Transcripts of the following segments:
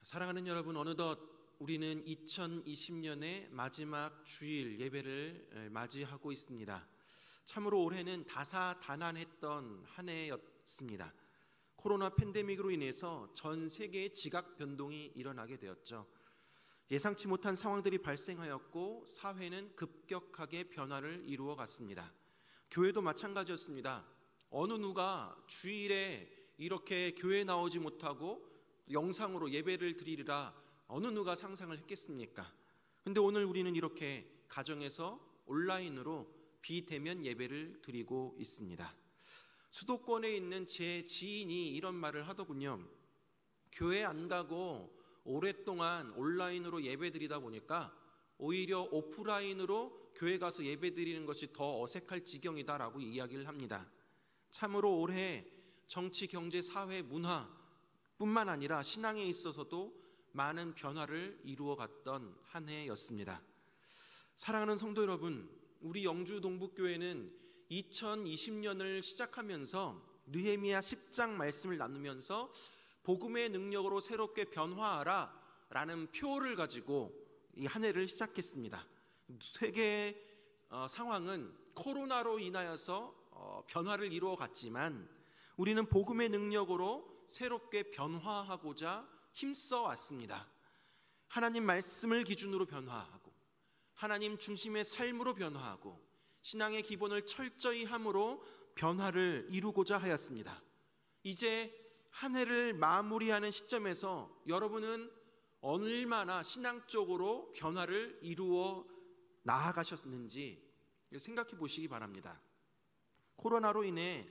사랑하는 여러분, 어느덧 우리는 2020년의 마지막 주일 예배를 맞이하고 있습니다. 참으로 올해는 다사다난했던 한 해였습니다. 코로나 팬데믹으로 인해서 전 세계의 지각 변동이 일어나게 되었죠. 예상치 못한 상황들이 발생하였고 사회는 급격하게 변화를 이루어 갔습니다. 교회도 마찬가지였습니다. 어느 누가 주일에 이렇게 교회에 나오지 못하고 영상으로 예배를 드리리라 어느 누가 상상을 했겠습니까? 근데 오늘 우리는 이렇게 가정에서 온라인으로 비대면 예배를 드리고 있습니다. 수도권에 있는 제 지인이 이런 말을 하더군요. 교회 안 가고 오랫동안 온라인으로 예배 드리다 보니까 오히려 오프라인으로 교회 가서 예배 드리는 것이 더 어색할 지경이다라고 이야기를 합니다. 참으로 올해 정치, 경제, 사회, 문화 뿐만 아니라 신앙에 있어서도 많은 변화를 이루어갔던 한 해였습니다. 사랑하는 성도 여러분, 우리 영주 동북교회는 2020년을 시작하면서 느헤미야 10장 말씀을 나누면서 복음의 능력으로 새롭게 변화하라 라는 표를 가지고 이 한 해를 시작했습니다. 세계 상황은 코로나로 인하여서 변화를 이루어갔지만 우리는 복음의 능력으로 새롭게 변화하고자 힘써 왔습니다. 하나님 말씀을 기준으로 변화하고 하나님 중심의 삶으로 변화하고 신앙의 기본을 철저히 함으로 변화를 이루고자 하였습니다. 이제 한 해를 마무리하는 시점에서 여러분은 얼마나 신앙적으로 변화를 이루어 나아가셨는지 생각해 보시기 바랍니다. 코로나로 인해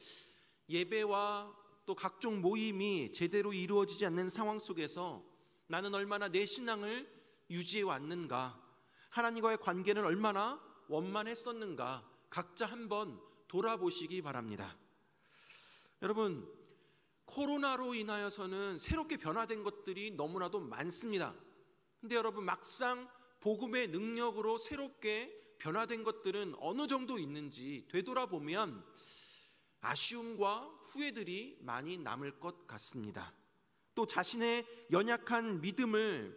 예배와 또 각종 모임이 제대로 이루어지지 않는 상황 속에서 나는 얼마나 내 신앙을 유지해 왔는가, 하나님과의 관계는 얼마나 원만했었는가 각자 한번 돌아보시기 바랍니다. 여러분, 코로나로 인하여서는 새롭게 변화된 것들이 너무나도 많습니다. 근데 여러분, 막상 복음의 능력으로 새롭게 변화된 것들은 어느 정도 있는지 되돌아보면 아쉬움과 후회들이 많이 남을 것 같습니다. 또 자신의 연약한 믿음을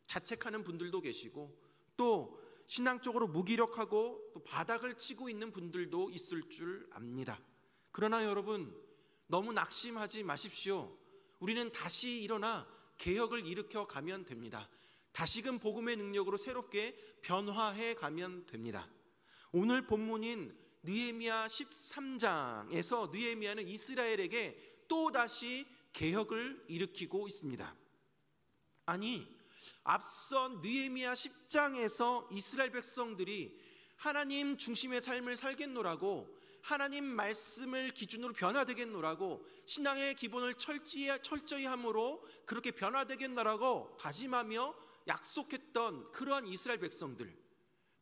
자책하는 분들도 계시고 또 신앙적으로 무기력하고 또 바닥을 치고 있는 분들도 있을 줄 압니다. 그러나 여러분, 너무 낙심하지 마십시오. 우리는 다시 일어나 개혁을 일으켜 가면 됩니다. 다시금 복음의 능력으로 새롭게 변화해 가면 됩니다. 오늘 본문인 느헤미야 13장에서 느헤미야는 이스라엘에게 또다시 개혁을 일으키고 있습니다. 아니, 앞선 느헤미야 10장에서 이스라엘 백성들이 하나님 중심의 삶을 살겠노라고, 하나님 말씀을 기준으로 변화되겠노라고, 신앙의 기본을 철저히 함으로 그렇게 변화되겠노라고 다짐하며 약속했던 그러한 이스라엘 백성들,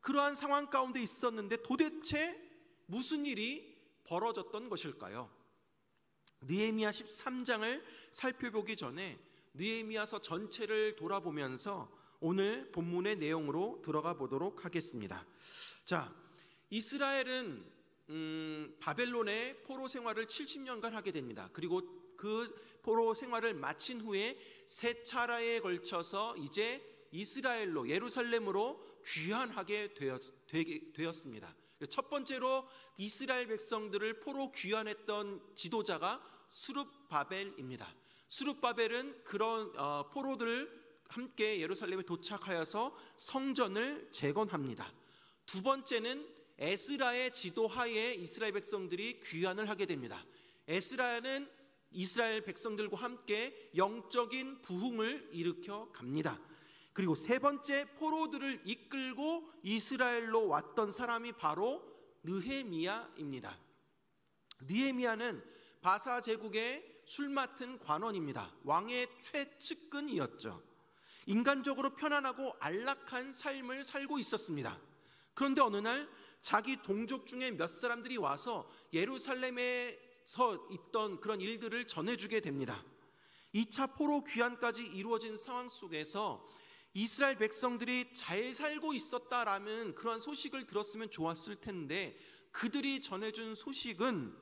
그러한 상황 가운데 있었는데 도대체 무슨 일이 벌어졌던 것일까요? 느헤미야 13장을 살펴보기 전에 느헤미야서 전체를 돌아보면서 오늘 본문의 내용으로 들어가 보도록 하겠습니다. 자, 이스라엘은 바벨론의 포로 생활을 70년간 하게 됩니다. 그리고 그 포로 생활을 마친 후에 세 차례에 걸쳐서 이제 이스라엘로, 예루살렘으로 귀환하게 되었습니다. 첫 번째로 이스라엘 백성들을 포로 귀환했던 지도자가 스룹바벨입니다. 스룹바벨은 그런 포로들을 함께 예루살렘에 도착하여서 성전을 재건합니다. 두 번째는 에스라의 지도하에 이스라엘 백성들이 귀환을 하게 됩니다. 에스라는 이스라엘 백성들과 함께 영적인 부흥을 일으켜 갑니다. 그리고 세 번째, 포로들을 이끌고 이스라엘로 왔던 사람이 바로 느헤미야입니다. 느헤미야는 바사 제국의 술 맡은 관원입니다. 왕의 최측근이었죠. 인간적으로 편안하고 안락한 삶을 살고 있었습니다. 그런데 어느 날 자기 동족 중에 몇 사람들이 와서 예루살렘에서 있던 그런 일들을 전해주게 됩니다. 2차 포로 귀환까지 이루어진 상황 속에서 이스라엘 백성들이 잘 살고 있었다라는 그런 소식을 들었으면 좋았을 텐데 그들이 전해준 소식은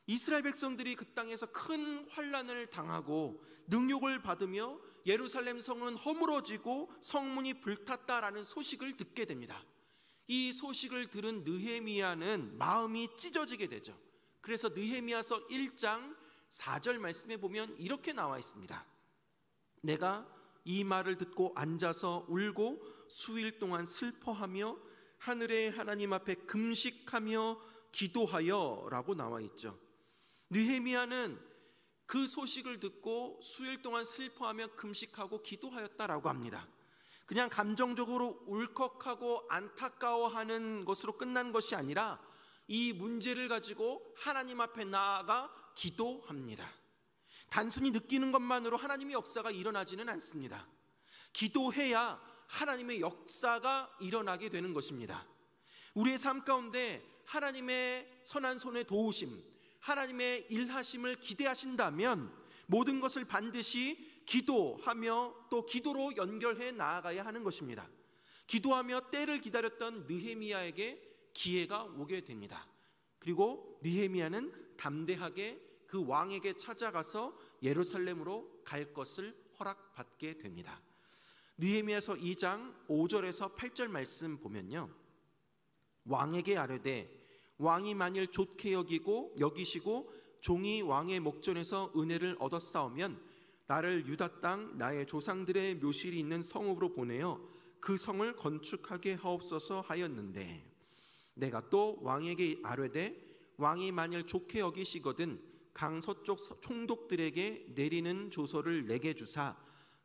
이스라엘 백성들이 그 땅에서 큰 환난을 당하고 능욕을 받으며 예루살렘 성은 허물어지고 성문이 불탔다라는 소식을 듣게 됩니다. 이 소식을 들은 느헤미야는 마음이 찢어지게 되죠. 그래서 느헤미야서 1장 4절 말씀에 보면 이렇게 나와 있습니다. 내가 이 말을 듣고 앉아서 울고 수일 동안 슬퍼하며 하늘의 하나님 앞에 금식하며 기도하여 라고 나와 있죠. 느헤미야는 그 소식을 듣고 수일 동안 슬퍼하며 금식하고 기도하였다라고 합니다. 그냥 감정적으로 울컥하고 안타까워하는 것으로 끝난 것이 아니라 이 문제를 가지고 하나님 앞에 나아가 기도합니다. 단순히 느끼는 것만으로 하나님의 역사가 일어나지는 않습니다. 기도해야 하나님의 역사가 일어나게 되는 것입니다. 우리의 삶 가운데 하나님의 선한 손의 도우심, 하나님의 일하심을 기대하신다면 모든 것을 반드시 기도하며 또 기도로 연결해 나아가야 하는 것입니다. 기도하며 때를 기다렸던 느헤미야에게 기회가 오게 됩니다. 그리고 느헤미야는 담대하게 그 왕에게 찾아가서 예루살렘으로 갈 것을 허락받게 됩니다. 느헤미야서 2장 5절에서 8절 말씀 보면요, 왕에게 아뢰되 왕이 만일 좋게 여기시고 종이 왕의 목전에서 은혜를 얻었사오면 나를 유다 땅 나의 조상들의 묘실이 있는 성읍으로 보내어 그 성을 건축하게 하옵소서 하였는데, 내가 또 왕에게 아뢰되 왕이 만일 좋게 여기시거든 강서쪽 총독들에게 내리는 조서를 내게 주사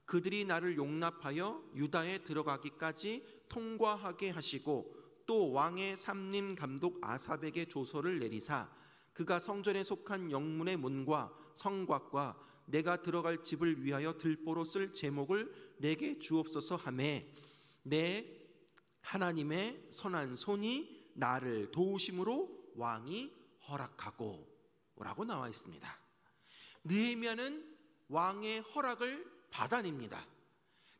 그들이 나를 용납하여 유다에 들어가기까지 통과하게 하시고, 또 왕의 삼림 감독 아삽에게 조서를 내리사 그가 성전에 속한 영문의 문과 성곽과 내가 들어갈 집을 위하여 들보로 쓸 제목을 내게 주옵소서 하매 내 하나님의 선한 손이 나를 도우심으로 왕이 허락하고 라고 나와 있습니다. 느헤미야는 왕의 허락을 받아냅니다.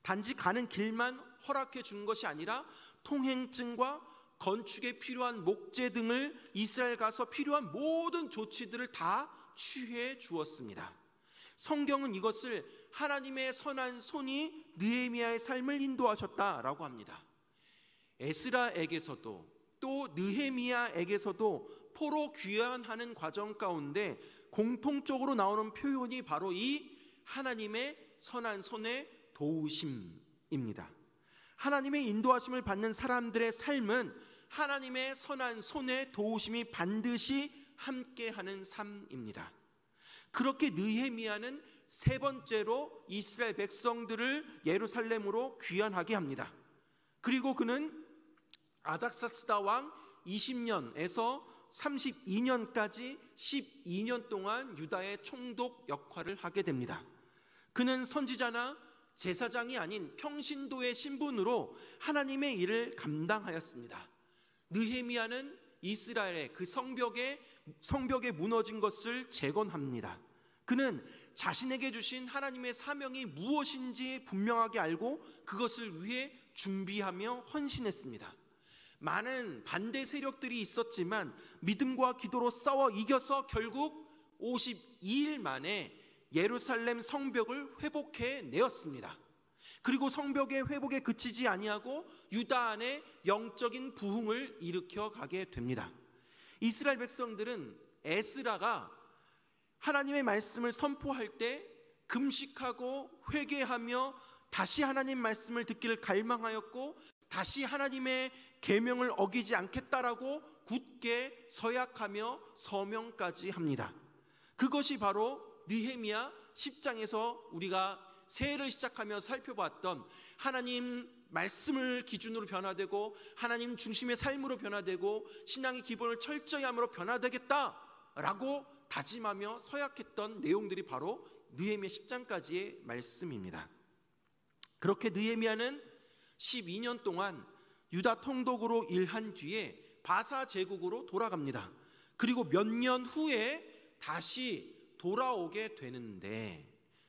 단지 가는 길만 허락해 준 것이 아니라 통행증과 건축에 필요한 목재 등을 이스라엘 가서 필요한 모든 조치들을 다 취해 주었습니다. 성경은 이것을 하나님의 선한 손이 느헤미야의 삶을 인도하셨다라고 합니다. 에스라에게서도 또 느헤미야에게서도 포로 귀환하는 과정 가운데 공통적으로 나오는 표현이 바로 이 하나님의 선한 손의 도우심입니다. 하나님의 인도하심을 받는 사람들의 삶은 하나님의 선한 손의 도우심이 반드시 함께하는 삶입니다. 그렇게 느헤미야는 세 번째로 이스라엘 백성들을 예루살렘으로 귀환하게 합니다. 그리고 그는 아닥사스다 왕 20년에서 32년까지 12년 동안 유다의 총독 역할을 하게 됩니다. 그는 선지자나 제사장이 아닌 평신도의 신분으로 하나님의 일을 감당하였습니다. 느헤미야는 이스라엘의 그 성벽에 무너진 것을 재건합니다. 그는 자신에게 주신 하나님의 사명이 무엇인지 분명하게 알고 그것을 위해 준비하며 헌신했습니다. 많은 반대 세력들이 있었지만 믿음과 기도로 싸워 이겨서 결국 52일 만에 예루살렘 성벽을 회복해 내었습니다. 그리고 성벽의 회복에 그치지 아니하고 유다 안에 영적인 부흥을 일으켜 가게 됩니다. 이스라엘 백성들은 에스라가 하나님의 말씀을 선포할 때 금식하고 회개하며 다시 하나님 말씀을 듣기를 갈망하였고 다시 하나님의 계명을 어기지 않겠다라고 굳게 서약하며 서명까지 합니다. 그것이 바로 느헤미야 10장에서 우리가 새해를 시작하며 살펴봤던 하나님 말씀을 기준으로 변화되고 하나님 중심의 삶으로 변화되고 신앙의 기본을 철저히 함으로 변화되겠다라고 다짐하며 서약했던 내용들이 바로 느헤미야 10장까지의 말씀입니다. 그렇게 느헤미야는 12년 동안 유다 통독으로 일한 뒤에 바사 제국으로 돌아갑니다. 그리고 몇 년 후에 다시 돌아오게 되는데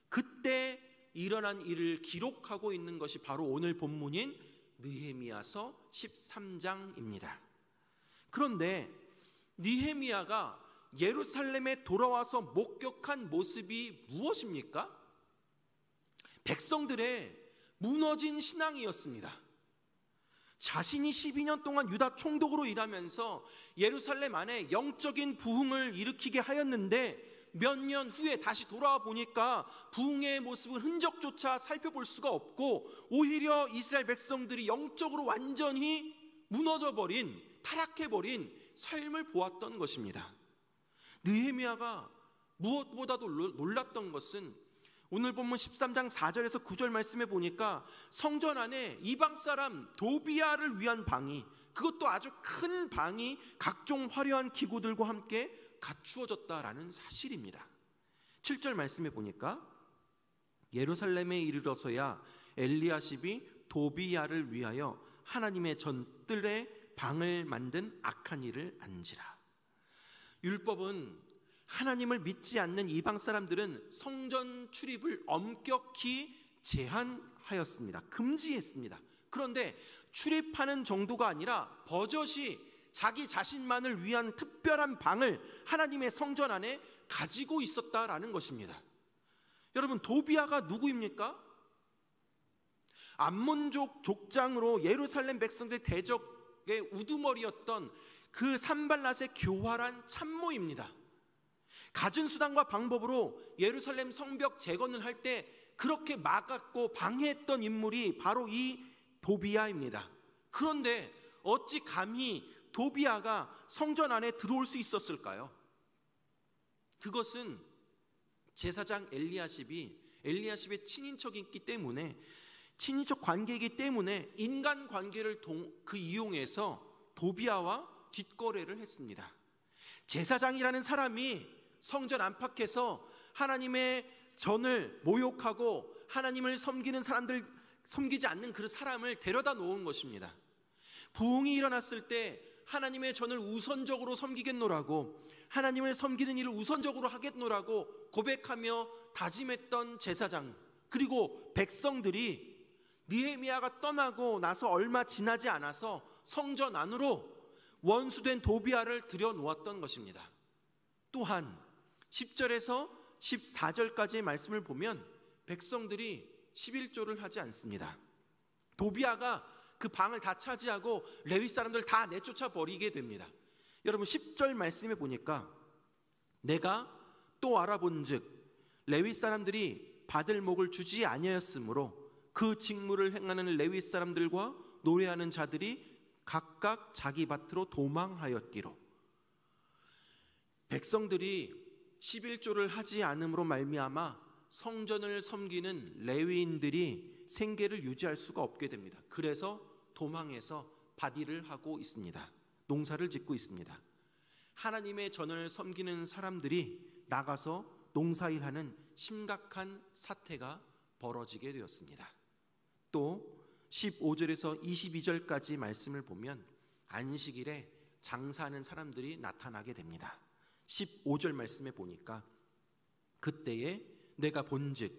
그때 일어난 일을 기록하고 있는 것이 바로 오늘 본문인 느헤미야서 13장입니다. 그런데 느헤미야가 예루살렘에 돌아와서 목격한 모습이 무엇입니까? 백성들의 무너진 신앙이었습니다. 자신이 12년 동안 유다 총독으로 일하면서 예루살렘 안에 영적인 부흥을 일으키게 하였는데 몇 년 후에 다시 돌아와 보니까 부흥의 모습은 흔적조차 살펴볼 수가 없고 오히려 이스라엘 백성들이 영적으로 완전히 무너져버린, 타락해버린 삶을 보았던 것입니다. 느헤미야가 무엇보다도 놀랐던 것은 오늘 본문 13장 4절에서 9절 말씀에 보니까 성전 안에 이방 사람 도비야를 위한 방이, 그것도 아주 큰 방이 각종 화려한 기구들과 함께 갖추어졌다라는 사실입니다. 7절 말씀에 보니까 예루살렘에 이르러서야 엘리야십이 도비야를 위하여 하나님의 전뜰에 방을 만든 악한 일을 안지라. 율법은 하나님을 믿지 않는 이방 사람들은 성전 출입을 엄격히 제한하였습니다. 금지했습니다. 그런데 출입하는 정도가 아니라 버젓이 자기 자신만을 위한 특별한 방을 하나님의 성전 안에 가지고 있었다라는 것입니다. 여러분, 도비야가 누구입니까? 암몬족 족장으로 예루살렘 백성들의 대적의 우두머리였던 그 산발랏의 교활한 참모입니다. 갖은 수단과 방법으로 예루살렘 성벽 재건을 할 때 그렇게 막았고 방해했던 인물이 바로 이 도비야입니다. 그런데 어찌 감히 도비야가 성전 안에 들어올 수 있었을까요? 그것은 제사장 엘리야십의 친인척이기 때문에, 친인척 관계이기 때문에 인간 관계를 이용해서 도비야와 뒷거래를 했습니다. 제사장이라는 사람이 성전 안팎에서 하나님의 전을 모욕하고 하나님을 섬기는 사람들, 섬기지 않는 그 사람을 데려다 놓은 것입니다. 부흥이 일어났을 때 하나님의 전을 우선적으로 섬기겠노라고, 하나님을 섬기는 일을 우선적으로 하겠노라고 고백하며 다짐했던 제사장, 그리고 백성들이 느헤미야가 떠나고 나서 얼마 지나지 않아서 성전 안으로 원수된 도비야를 들여놓았던 것입니다. 또한 10절에서 14절까지의 말씀을 보면 백성들이 11조를 하지 않습니다. 도비야가 그 방을 다 차지하고 레위 사람들 다 내쫓아 버리게 됩니다. 여러분, 10절 말씀에 보니까 내가 또 알아본즉 레위 사람들이 받을 목을 주지 아니하였으므로 그 직무를 행하는 레위 사람들과 노래하는 자들이 각각 자기 밭으로 도망하였기로. 백성들이 11조를 하지 않음으로 말미암아 성전을 섬기는 레위인들이 생계를 유지할 수가 없게 됩니다. 그래서 도망해서 밭일을 하고 있습니다. 농사를 짓고 있습니다. 하나님의 전을 섬기는 사람들이 나가서 농사일하는 심각한 사태가 벌어지게 되었습니다. 또 15절에서 22절까지 말씀을 보면 안식일에 장사하는 사람들이 나타나게 됩니다. 15절 말씀에 보니까 그때에 내가 본즉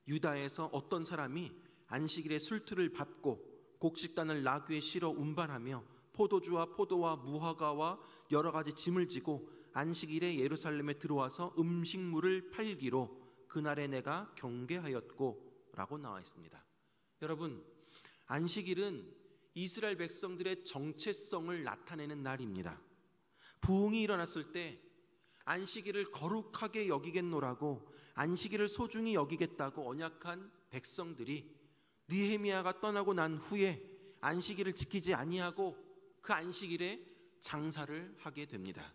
유다에서 어떤 사람이 안식일에 술틀을 밟고 곡식단을 나귀에 실어 운반하며 포도주와 포도와 무화과와 여러 가지 짐을 지고 안식일에 예루살렘에 들어와서 음식물을 팔기로 그날에 내가 경계하였고 라고 나와 있습니다. 여러분, 안식일은 이스라엘 백성들의 정체성을 나타내는 날입니다. 부흥이 일어났을 때 안식일을 거룩하게 여기겠노라고, 안식일을 소중히 여기겠다고 언약한 백성들이 느헤미야가 떠나고 난 후에 안식일을 지키지 아니하고 그 안식일에 장사를 하게 됩니다.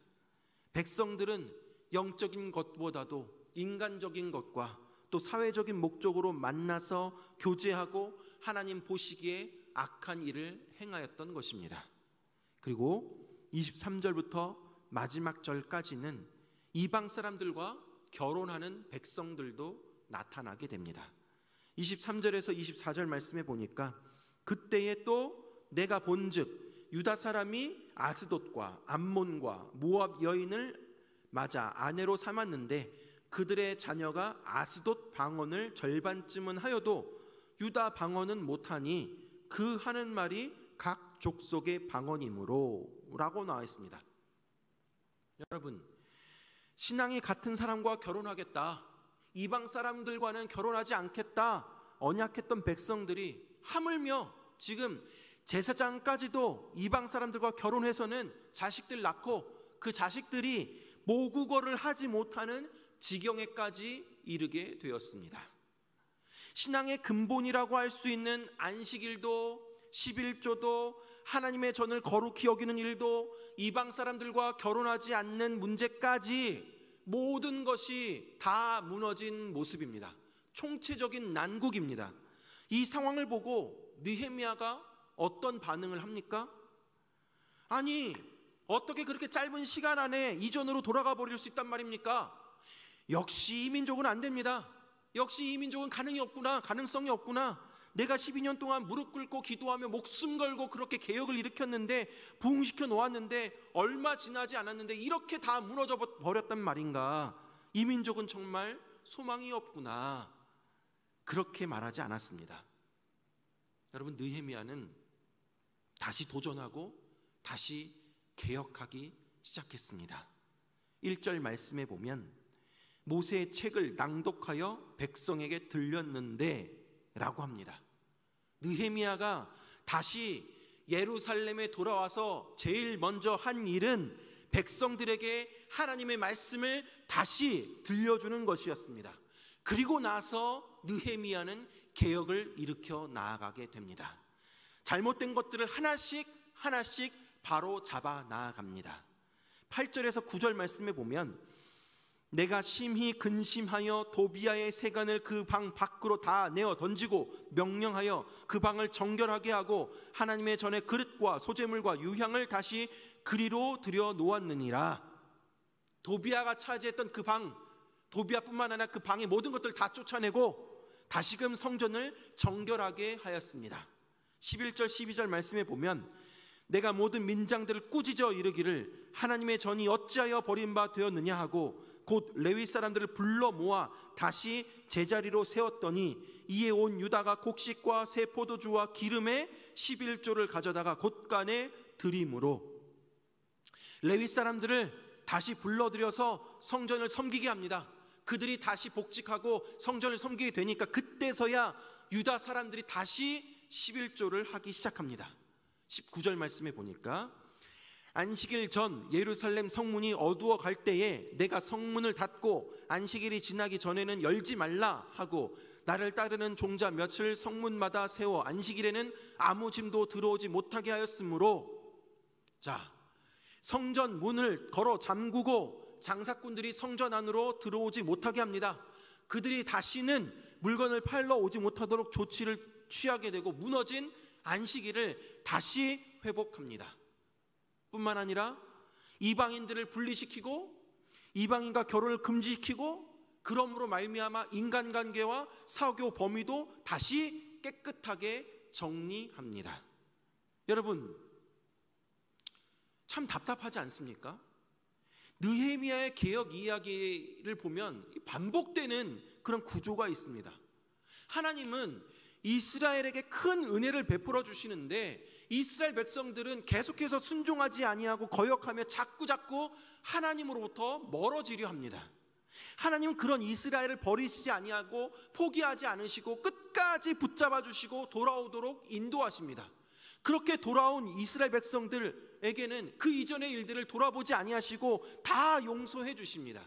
백성들은 영적인 것보다도 인간적인 것과 또 사회적인 목적으로 만나서 교제하고 하나님 보시기에 악한 일을 행하였던 것입니다. 그리고 23절부터 마지막 절까지는 이방 사람들과 결혼하는 백성들도 나타나게 됩니다. 23절에서 24절 말씀에 보니까 그때에 또 내가 본즉 유다 사람이 아스돗과 암몬과 모압 여인을 맞아 아내로 삼았는데 그들의 자녀가 아스돗 방언을 절반쯤은 하여도 유다 방언은 못하니 그 하는 말이 각 족속의 방언이므로 라고 나와 있습니다. 여러분, 신앙이 같은 사람과 결혼하겠다, 이방 사람들과는 결혼하지 않겠다 언약했던 백성들이 하물며 지금 제사장까지도 이방 사람들과 결혼해서는 자식들 낳고 그 자식들이 모국어를 하지 못하는 지경에까지 이르게 되었습니다. 신앙의 근본이라고 할 수 있는 안식일도 11조도 하나님의 전을 거룩히 여기는 일도 이방 사람들과 결혼하지 않는 문제까지 모든 것이 다 무너진 모습입니다. 총체적인 난국입니다. 이 상황을 보고 느헤미야가 어떤 반응을 합니까? 아니, 어떻게 그렇게 짧은 시간 안에 이전으로 돌아가 버릴 수 있단 말입니까? 역시 이 민족은 안 됩니다. 역시 이 민족은 가능성이 없구나. 내가 12년 동안 무릎 꿇고 기도하며 목숨 걸고 그렇게 개혁을 일으켰는데, 부흥시켜 놓았는데 얼마 지나지 않았는데 이렇게 다 무너져 버렸단 말인가. 이 민족은 정말 소망이 없구나. 그렇게 말하지 않았습니다. 여러분, 느헤미야는 다시 도전하고 다시 개혁하기 시작했습니다. 1절 말씀에 보면 모세의 책을 낭독하여 백성에게 들렸는데 라고 합니다. 느헤미야가 다시 예루살렘에 돌아와서 제일 먼저 한 일은 백성들에게 하나님의 말씀을 다시 들려주는 것이었습니다. 그리고 나서 느헤미야는 개혁을 일으켜 나아가게 됩니다. 잘못된 것들을 하나씩 바로 잡아 나아갑니다. 8절에서 9절 말씀에 보면 내가 심히 근심하여 도비아의 세간을 그 방 밖으로 다 내어 던지고 명령하여 그 방을 정결하게 하고 하나님의 전에 그릇과 소재물과 유향을 다시 그리로 들여 놓았느니라. 도비아가 차지했던 그 방, 도비아뿐만 아니라 그 방의 모든 것들을 다 쫓아내고 다시금 성전을 정결하게 하였습니다. 11절 12절 말씀에 보면 내가 모든 민장들을 꾸짖어 이르기를 하나님의 전이 어찌하여 버림바 되었느냐 하고 곧 레위 사람들을 불러 모아 다시 제자리로 세웠더니 이에 온 유다가 곡식과 새 포도주와 기름에 11조를 가져다가 곳간에 드림으로 레위 사람들을 다시 불러들여서 성전을 섬기게 합니다. 그들이 다시 복직하고 성전을 섬기게 되니까 그때서야 유다 사람들이 다시 11조를 하기 시작합니다. 19절 말씀에 보니까 안식일 전 예루살렘 성문이 어두워 갈 때에 내가 성문을 닫고 안식일이 지나기 전에는 열지 말라 하고 나를 따르는 종자 몇을 성문마다 세워 안식일에는 아무 짐도 들어오지 못하게 하였으므로, 자, 성전 문을 걸어 잠그고 장사꾼들이 성전 안으로 들어오지 못하게 합니다. 그들이 다시는 물건을 팔러 오지 못하도록 조치를 취하게 되고 무너진 안식일을 다시 회복합니다. 뿐만 아니라 이방인들을 분리시키고 이방인과 결혼을 금지시키고 그러므로 말미암아 인간관계와 사교 범위도 다시 깨끗하게 정리합니다. 여러분, 참 답답하지 않습니까? 느헤미야의 개혁 이야기를 보면 반복되는 그런 구조가 있습니다. 하나님은 이스라엘에게 큰 은혜를 베풀어 주시는데 이스라엘 백성들은 계속해서 순종하지 아니하고 거역하며 자꾸 하나님으로부터 멀어지려 합니다. 하나님은 그런 이스라엘을 버리시지 아니하고 포기하지 않으시고 끝까지 붙잡아 주시고 돌아오도록 인도하십니다. 그렇게 돌아온 이스라엘 백성들에게는 그 이전의 일들을 돌아보지 아니하시고 다 용서해 주십니다.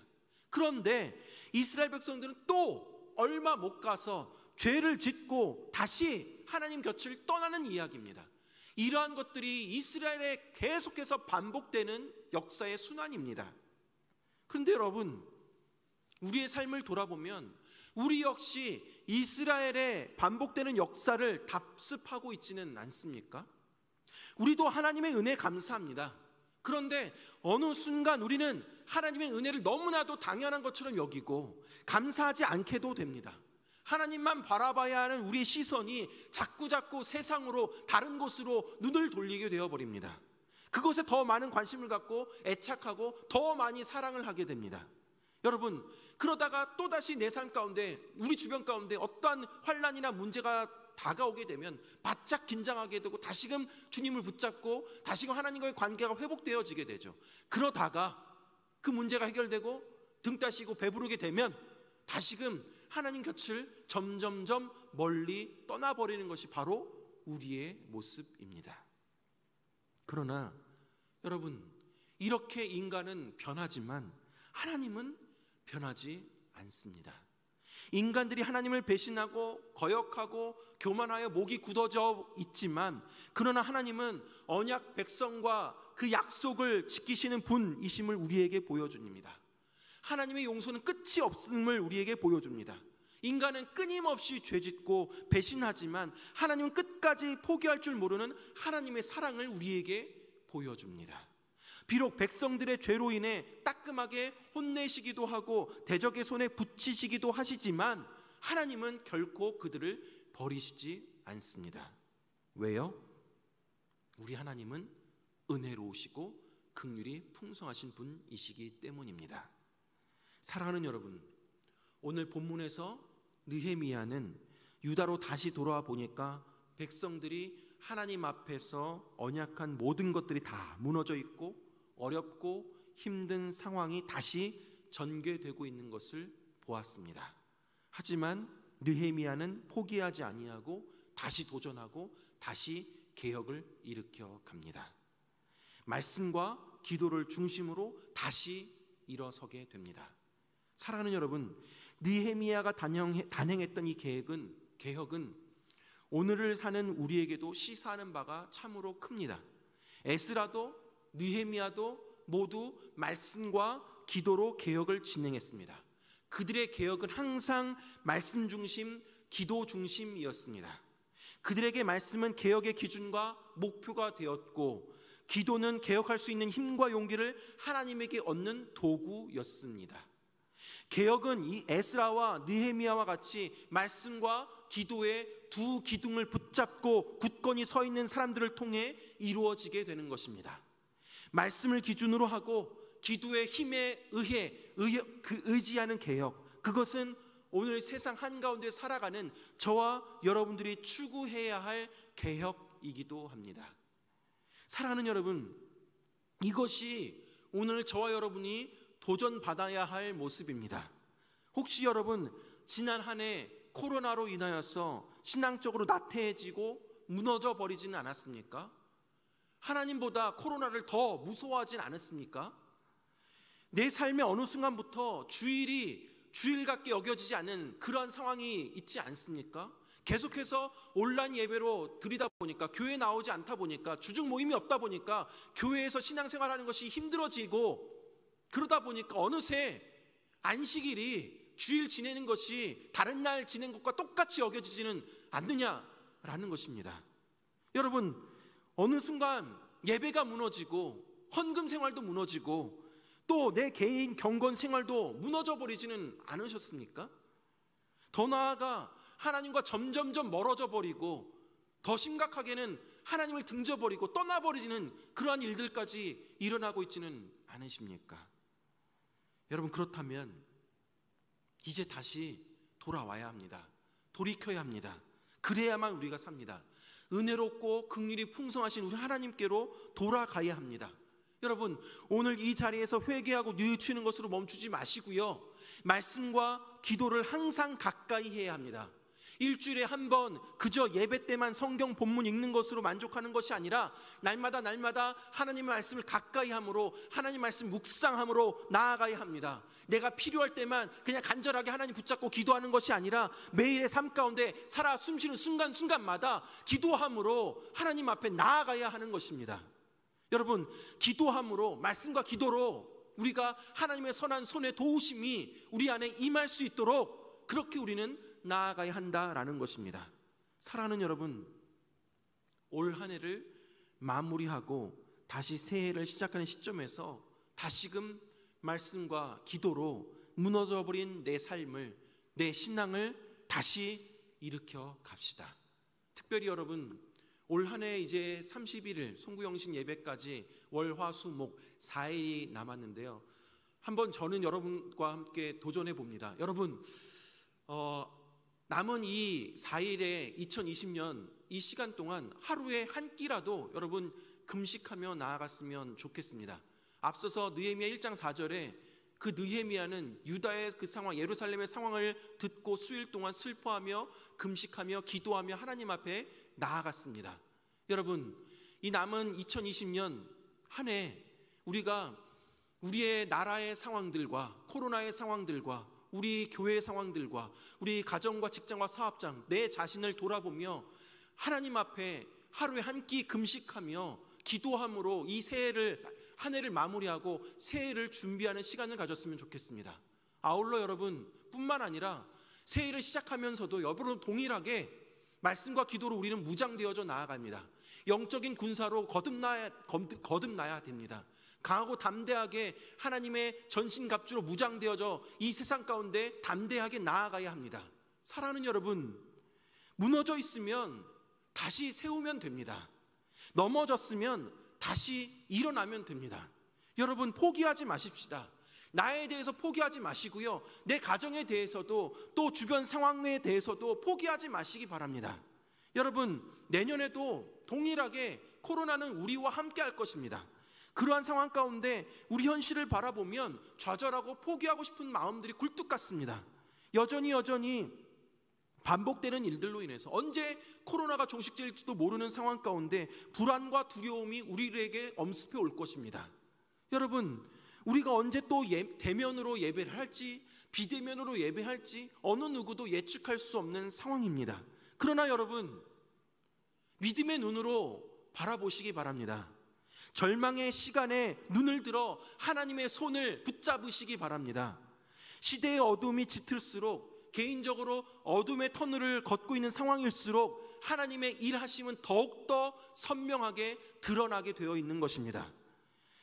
그런데 이스라엘 백성들은 또 얼마 못 가서 죄를 짓고 다시 하나님 곁을 떠나는 이야기입니다. 이러한 것들이 이스라엘에 계속해서 반복되는 역사의 순환입니다. 그런데 여러분, 우리의 삶을 돌아보면 우리 역시 이스라엘의 반복되는 역사를 답습하고 있지는 않습니까? 우리도 하나님의 은혜에 감사합니다. 그런데 어느 순간 우리는 하나님의 은혜를 너무나도 당연한 것처럼 여기고 감사하지 않게도 됩니다. 하나님만 바라봐야 하는 우리의 시선이 자꾸 세상으로 다른 곳으로 눈을 돌리게 되어버립니다. 그것에 더 많은 관심을 갖고 애착하고 더 많이 사랑을 하게 됩니다. 여러분, 그러다가 또다시 내 삶 가운데 우리 주변 가운데 어떠한 환난이나 문제가 다가오게 되면 바짝 긴장하게 되고 다시금 주님을 붙잡고 다시금 하나님과의 관계가 회복되어지게 되죠. 그러다가 그 문제가 해결되고 등 따시고 배부르게 되면 다시금 하나님 곁을 점점점 멀리 떠나버리는 것이 바로 우리의 모습입니다. 그러나 여러분, 이렇게 인간은 변하지만 하나님은 변하지 않습니다. 인간들이 하나님을 배신하고 거역하고 교만하여 목이 굳어져 있지만, 그러나 하나님은 언약 백성과 그 약속을 지키시는 분이심을 우리에게 보여줍니다. 하나님의 용서는 끝이 없음을 우리에게 보여줍니다. 인간은 끊임없이 죄짓고 배신하지만 하나님은 끝까지 포기할 줄 모르는 하나님의 사랑을 우리에게 보여줍니다. 비록 백성들의 죄로 인해 따끔하게 혼내시기도 하고 대적의 손에 붙이시기도 하시지만 하나님은 결코 그들을 버리시지 않습니다. 왜요? 우리 하나님은 은혜로우시고 긍휼이 풍성하신 분이시기 때문입니다. 사랑하는 여러분, 오늘 본문에서 느헤미야는 유다로 다시 돌아와 보니까 백성들이 하나님 앞에서 언약한 모든 것들이 다 무너져 있고 어렵고 힘든 상황이 다시 전개되고 있는 것을 보았습니다. 하지만 느헤미야는 포기하지 아니하고 다시 도전하고 다시 개혁을 일으켜 갑니다. 말씀과 기도를 중심으로 다시 일어서게 됩니다. 사랑하는 여러분, 느헤미야가 단행했던 이 개혁은 오늘을 사는 우리에게도 시사하는 바가 참으로 큽니다. 에스라도 느헤미야도 모두 말씀과 기도로 개혁을 진행했습니다. 그들의 개혁은 항상 말씀 중심, 기도 중심이었습니다. 그들에게 말씀은 개혁의 기준과 목표가 되었고, 기도는 개혁할 수 있는 힘과 용기를 하나님에게 얻는 도구였습니다. 개혁은 이 에스라와 느헤미야와 같이 말씀과 기도의 두 기둥을 붙잡고 굳건히 서 있는 사람들을 통해 이루어지게 되는 것입니다. 말씀을 기준으로 하고 기도의 힘에 의지하는 개혁, 그것은 오늘 세상 한가운데 살아가는 저와 여러분들이 추구해야 할 개혁이기도 합니다. 사랑하는 여러분, 이것이 오늘 저와 여러분이 도전받아야 할 모습입니다. 혹시 여러분, 지난 한 해 코로나로 인하여서 신앙적으로 나태해지고 무너져 버리지는 않았습니까? 하나님보다 코로나를 더 무서워하진 않았습니까? 내 삶의 어느 순간부터 주일이 주일 같게 여겨지지 않는 그런 상황이 있지 않습니까? 계속해서 온라인 예배로 드리다 보니까, 교회에 나오지 않다 보니까, 주중 모임이 없다 보니까 교회에서 신앙생활하는 것이 힘들어지고, 그러다 보니까 어느새 안식일이 주일 지내는 것이 다른 날 지낸 것과 똑같이 여겨지지는 않느냐라는 것입니다. 여러분, 어느 순간 예배가 무너지고 헌금 생활도 무너지고 또 내 개인 경건 생활도 무너져 버리지는 않으셨습니까? 더 나아가 하나님과 점점점 멀어져 버리고, 더 심각하게는 하나님을 등져버리고 떠나버리는 그러한 일들까지 일어나고 있지는 않으십니까? 여러분, 그렇다면 이제 다시 돌아와야 합니다. 돌이켜야 합니다. 그래야만 우리가 삽니다. 은혜롭고 긍휼이 풍성하신 우리 하나님께로 돌아가야 합니다. 여러분, 오늘 이 자리에서 회개하고 뉘우치는 것으로 멈추지 마시고요, 말씀과 기도를 항상 가까이 해야 합니다. 일주일에 한 번 그저 예배 때만 성경 본문 읽는 것으로 만족하는 것이 아니라 날마다 하나님의 말씀을 가까이 함으로, 하나님 말씀 묵상함으로 나아가야 합니다. 내가 필요할 때만 그냥 간절하게 하나님 붙잡고 기도하는 것이 아니라 매일의 삶 가운데 살아 숨쉬는 순간순간마다 기도함으로 하나님 앞에 나아가야 하는 것입니다. 여러분, 기도함으로, 말씀과 기도로 우리가 하나님의 선한 손의 도우심이 우리 안에 임할 수 있도록 그렇게 우리는 나아가야 한다라는 것입니다. 사랑하는 여러분, 올 한 해를 마무리하고 다시 새해를 시작하는 시점에서 다시금 말씀과 기도로 무너져버린 내 삶을, 내 신앙을 다시 일으켜 갑시다. 특별히 여러분, 올 한 해 이제 31일 송구영신 예배까지 월, 화, 수, 목 4일이 남았는데요, 한번 저는 여러분과 함께 도전해 봅니다. 여러분, 남은 이 4일의 2020년 이 시간 동안 하루에 한 끼라도 여러분 금식하며 나아갔으면 좋겠습니다. 앞서서 느헤미야 1장 4절에 그 느헤미야는 유다의 그 상황, 예루살렘의 상황을 듣고 수일 동안 슬퍼하며 금식하며 기도하며 하나님 앞에 나아갔습니다. 여러분, 이 남은 2020년 한 해 우리가 우리의 나라의 상황들과 코로나의 상황들과 우리 교회의 상황들과 우리 가정과 직장과 사업장, 내 자신을 돌아보며 하나님 앞에 하루에 한 끼 금식하며 기도함으로 이 새해를, 한 해를 마무리하고 새해를 준비하는 시간을 가졌으면 좋겠습니다. 아울러 여러분 뿐만 아니라 새해를 시작하면서도 여러분 동일하게 말씀과 기도로 우리는 무장되어져 나아갑니다. 영적인 군사로 거듭나야 됩니다. 강하고 담대하게 하나님의 전신갑주로 무장되어져 이 세상 가운데 담대하게 나아가야 합니다. 사랑하는 여러분, 무너져 있으면 다시 세우면 됩니다. 넘어졌으면 다시 일어나면 됩니다. 여러분, 포기하지 마십시다. 나에 대해서 포기하지 마시고요, 내 가정에 대해서도 또 주변 상황에 대해서도 포기하지 마시기 바랍니다. 여러분, 내년에도 동일하게 코로나는 우리와 함께 할 것입니다. 그러한 상황 가운데 우리 현실을 바라보면 좌절하고 포기하고 싶은 마음들이 굴뚝 같습니다. 여전히 반복되는 일들로 인해서 언제 코로나가 종식될지도 모르는 상황 가운데 불안과 두려움이 우리에게 엄습해 올 것입니다. 여러분, 우리가 언제 또 대면으로 예배를 할지 비대면으로 예배할지 어느 누구도 예측할 수 없는 상황입니다. 그러나 여러분, 믿음의 눈으로 바라보시기 바랍니다. 절망의 시간에 눈을 들어 하나님의 손을 붙잡으시기 바랍니다. 시대의 어둠이 짙을수록, 개인적으로 어둠의 터널을 걷고 있는 상황일수록 하나님의 일하심은 더욱더 선명하게 드러나게 되어 있는 것입니다.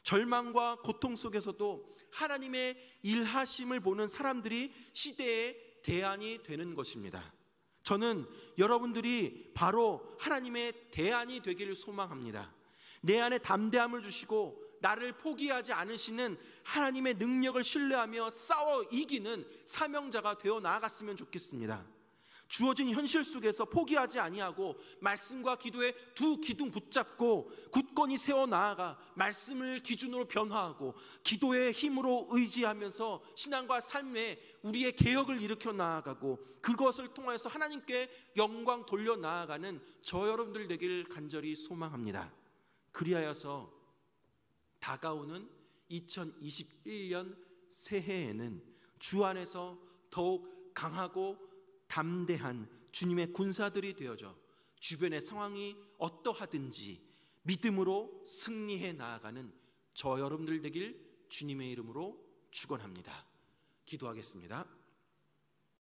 절망과 고통 속에서도 하나님의 일하심을 보는 사람들이 시대의 대안이 되는 것입니다. 저는 여러분들이 바로 하나님의 대안이 되기를 소망합니다. 내 안에 담대함을 주시고 나를 포기하지 않으시는 하나님의 능력을 신뢰하며 싸워 이기는 사명자가 되어 나아갔으면 좋겠습니다. 주어진 현실 속에서 포기하지 아니하고 말씀과 기도에 두 기둥 붙잡고 굳건히 세워 나아가 말씀을 기준으로 변화하고 기도의 힘으로 의지하면서 신앙과 삶에 우리의 개혁을 일으켜 나아가고 그것을 통해서 하나님께 영광 돌려 나아가는 저 여러분들 되길 간절히 소망합니다. 그리하여서 다가오는 2021년 새해에는 주 안에서 더욱 강하고 담대한 주님의 군사들이 되어져 주변의 상황이 어떠하든지 믿음으로 승리해 나아가는 저 여러분들 되길 주님의 이름으로 축원합니다. 기도하겠습니다.